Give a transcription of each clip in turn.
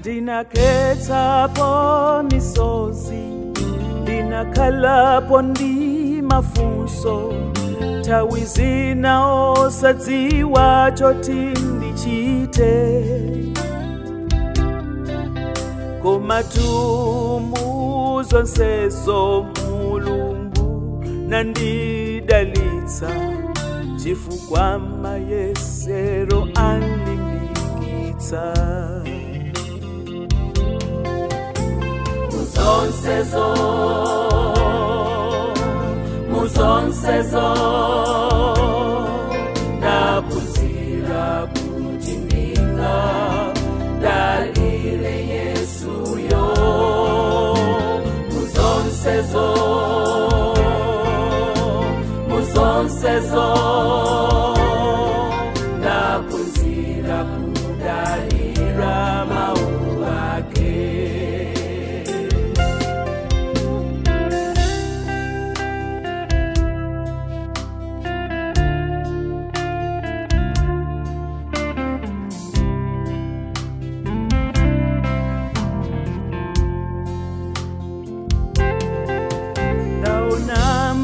Ndinakhetha po misozi, ndinakhala po ndi mafunso, tawizina osadziwa choti ndichite. Koma tumu zonsezo Mulungu nandidalitsa, chifukwa mayesero andilimbikitsa. Muzonsezo ndaphunzira kuti ndingadalire Yesuyo. Muzonsezo ndaphunzira kudalira mawu ake.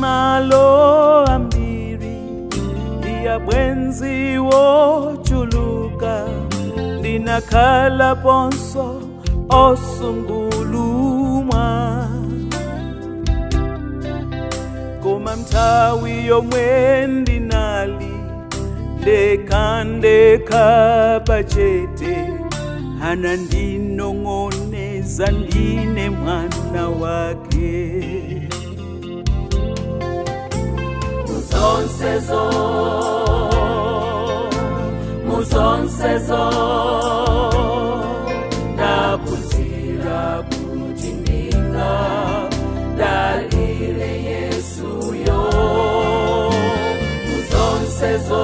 Malo ambiri ndiya bwenzi wochuluka, ndinakhala ponso osungulumwa. Koma mthawi yomwe ndinali ndekha pachete, anandinong'oneza ndine mwana wake. Muzonsezo ndaphunzira kuti ndingadalire Yesuyo. Muzonsezo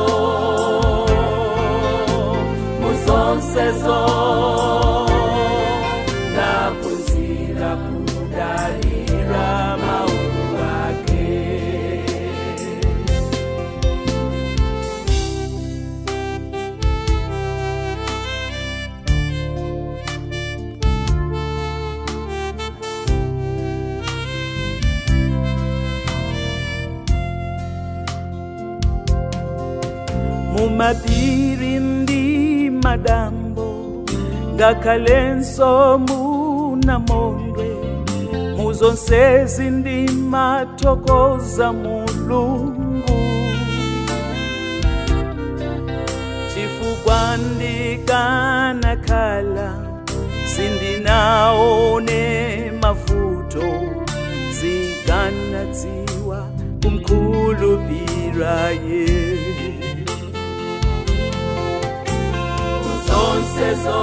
ndaphunzira kudalira mawu ake. Mumapiri ndi madambo, ngakhalenso munamondwe, muzonsezi ndimathokoza Mulungu. Chifukwa ndikanakhala sindinaone mavuto, zikanadziwa kumkhulupirira Iye. Muzonsezo